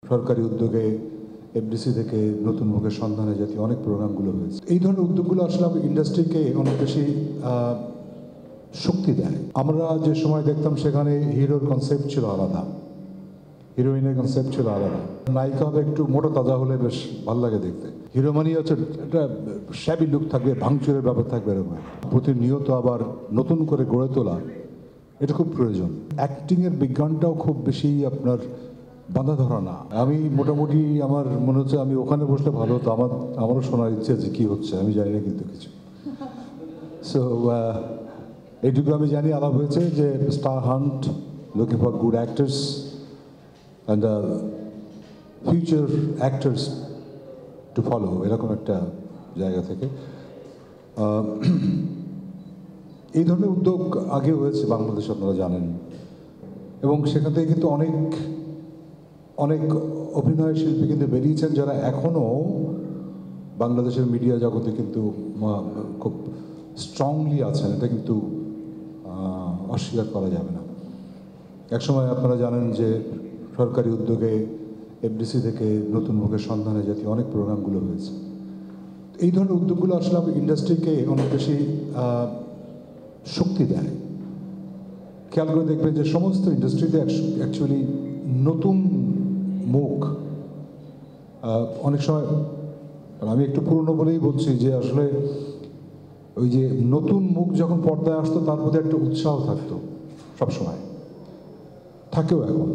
সরকারি উদ্যোগে এফডিসি থেকে নতুন মুখের সন্ধানে জাতীয় অনেক প্রোগ্রামগুলো হয়েছে। এই ধরনের উদ্যোগগুলো আসলে ইন্ডাস্ট্রিকে অনেক বেশি শক্তি দেয়। আমরা যে সময় দেখতাম সেখানে হিরোর কনসেপ্ট ছিল আলাদা, হিরোইনের কনসেপ্ট ছিল আলাদা। নায়িকা হবে একটু মোটা তাজা হলে বেশ ভালো লাগে দেখতে। হিরো মানি হচ্ছে একটা শ্যাবি লুক থাকবে, ভাঙচুরের ব্যাপার থাকবে, এরকম প্রতিনিয়ত আবার নতুন করে গড়ে তোলা, এটা খুব প্রয়োজন। অ্যাক্টিংয়ের বিজ্ঞানটাও খুব বেশি আপনার বাঁধা ধরা না। আমি মোটামুটি আমার মনে হচ্ছে আমি ওখানে বসলে ভালো হতো। আমারও শোনার ইচ্ছে আছে কী হচ্ছে, আমি জানি না কিন্তু কিছু। সো এইটুকু আমি জানি, আলাপ হয়েছে যে star hunt, looking for good actors and future actors to follow, এরকম একটা জায়গা থেকে। এই ধরনের উদ্যোগ আগে হয়েছে বাংলাদেশে, আপনারা জানেন, এবং সেখান থেকে কিন্তু অনেক অনেক অভিনয় শিল্পী কিন্তু বেরিয়েছেন যারা এখনও বাংলাদেশের মিডিয়া জগতে কিন্তু খুব স্ট্রংলি আছেন, এটা কিন্তু অস্বীকার করা যাবে না। একসময় আপনারা জানেন যে সরকারি উদ্যোগে এফডিসি থেকে নতুন মুখের সন্ধানে জাতীয় অনেক প্রোগ্রামগুলো হয়েছে। এই ধরনের উদ্যোগগুলো আসলে ইন্ডাস্ট্রিকে অনেক বেশি শক্তি দেয়। খেয়াল করে দেখবেন যে সমস্ত ইন্ডাস্ট্রিতে অ্যাকচুয়ালি নতুন মুখ, অনেক সময় আমি একটু পুরনো বলেই বলছি যে আসলে ওই যে নতুন মুখ যখন পর্দায় আসতো তার মধ্যে একটা উৎসাহ থাকতো, সবসময় থাকেও এখন।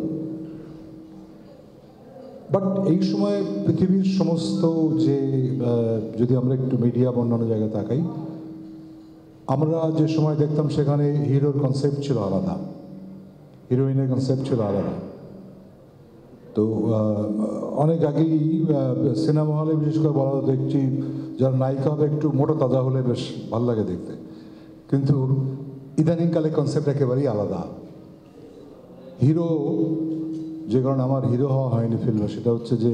বাট এই সময় পৃথিবীর সমস্ত যে, যদি আমরা একটু মিডিয়া বা অন্যান্য জায়গায় তাকাই, আমরা যে সময় দেখতাম সেখানে হিরোর কনসেপ্ট ছিল আলাদা, হিরোইনের কনসেপ্ট ছিল আলাদা। তো অনেক আগেই সিনেমা হলে বিশেষ করে বলা হতো একটি যার নায়িকা হবে একটু মোটা তাজা হলে বেশ ভালো লাগে দেখতে। কিন্তু ইদানিংকালে কনসেপ্ট একেবারেই আলাদা। হিরো, যে কারণে আমার হিরো হওয়া হয়নি ফিল্মে, সেটা হচ্ছে যে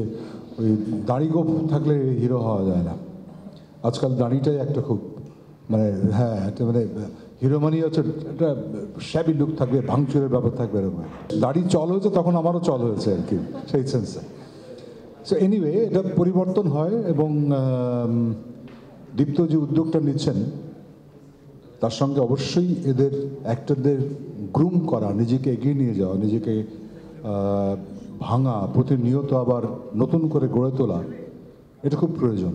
ওই দাড়ি গোঁফ থাকলে হিরো হওয়া যায় না। আজকাল দাড়িটাই একটা খুব হ্যাঁ, একটা হিরো মানি হচ্ছে একটা শ্যাবি লুক থাকবে, ভাঙচুরের ব্যাপার থাকবে, এরকম। দাড়ি চল হয়েছে, তখন আমারও চল হয়েছে আর কি, সেই সেন্সে। সো এনিওয়ে, এটা পরিবর্তন হয়, এবং দীপ্ত যে উদ্যোগটা নিচ্ছেন তার সঙ্গে অবশ্যই এদের অ্যাক্টরদের গ্রুম করা, নিজেকে এগিয়ে নিয়ে যাওয়া, নিজেকে ভাঙা, প্রতিনিয়ত আবার নতুন করে গড়ে তোলা, এটা খুব প্রয়োজন।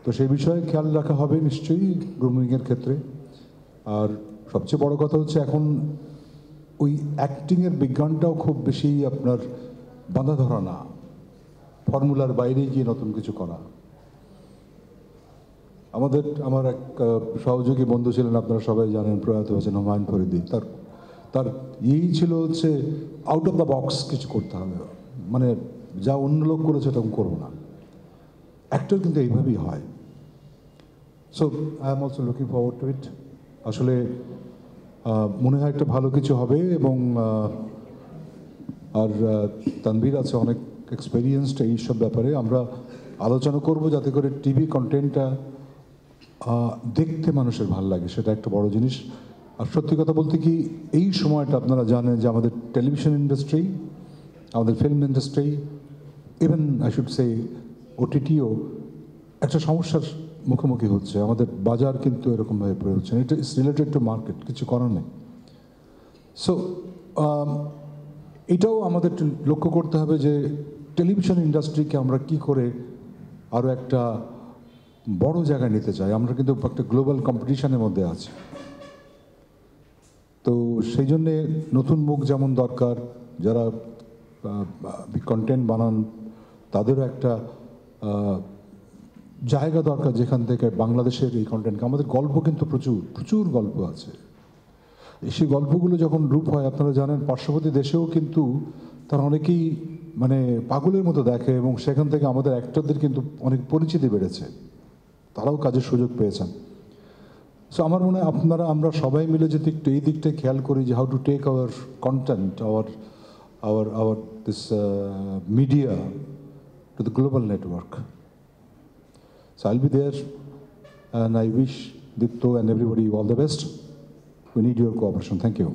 তো সেই বিষয়ে খেয়াল রাখা হবে নিশ্চয়ই গ্রুমিংয়ের ক্ষেত্রে। আর সবচেয়ে বড় কথা হচ্ছে এখন ওই অ্যাক্টিংয়ের বিজ্ঞানটাও খুব বেশি আপনার বাঁধা ধরা না, ফর্মুলার বাইরে গিয়ে নতুন কিছু করা। আমার এক সহযোগী বন্ধু ছিলেন, আপনারা সবাই জানেন, প্রয়াত হয়েছেন হুমায়ুন ফরিদি। তার ছিল হচ্ছে আউট অফ দ্য বক্স কিছু করতে হবে, যা অন্য লোক করেছে এরকম করবো না। অ্যাক্টর কিন্তু এইভাবেই হয়। So I am also looking forward to it. আসলে মনে হয় একটা ভালো কিছু হবে, এবং আর তানভীর আছে অনেক এক্সপেরিয়েন্সড এইসব ব্যাপারে। আমরা আলোচনা করব যাতে করে টিভি কন্টেন্টটা দেখতে মানুষের ভালো লাগে, সেটা একটা বড় জিনিস। আর সত্যি কথা বলতে কি, এই সময়টা আপনারা জানেন যে আমাদের টেলিভিশন ইন্ডাস্ট্রি, আমাদের film industry, even I should say ওটিটিও একটা সমস্যার মুখোমুখি হচ্ছে। আমাদের বাজার কিন্তু এরকমভাবে প্রয়োগ হচ্ছে, এটা ইস রিলেটেড টু মার্কেট, কিছু করার নেই। সো এটাও আমাদের লক্ষ্য করতে হবে যে টেলিভিশন ইন্ডাস্ট্রিকে আমরা কি করে আরও একটা বড় জায়গায় নিতে চাই। আমরা কিন্তু একটা গ্লোবাল কম্পিটিশনের মধ্যে আছি। তো সেই জন্যে নতুন মুখ যেমন দরকার, যারা কন্টেন্ট বানান তাদেরও একটা জায়গা দরকার যেখান থেকে বাংলাদেশের এই কন্টেন্টকে, আমাদের গল্প কিন্তু প্রচুর গল্প আছে। সেই গল্পগুলো যখন রূপ হয়, আপনারা জানেন পার্শ্ববর্তী দেশেও কিন্তু তারা অনেকেই পাগলের মতো দেখে, এবং সেখান থেকে আমাদের অ্যাক্টরদের কিন্তু অনেক পরিচিতি বেড়েছে, তারাও কাজের সুযোগ পেয়েছেন। সো আমার মনে হয় আমরা সবাই মিলে যদি একটু এই দিকটা খেয়াল করি যে how to take our content, our this media to the global network. So I'll be there, and I wish Dipto and everybody all the best. We need your cooperation. Thank you.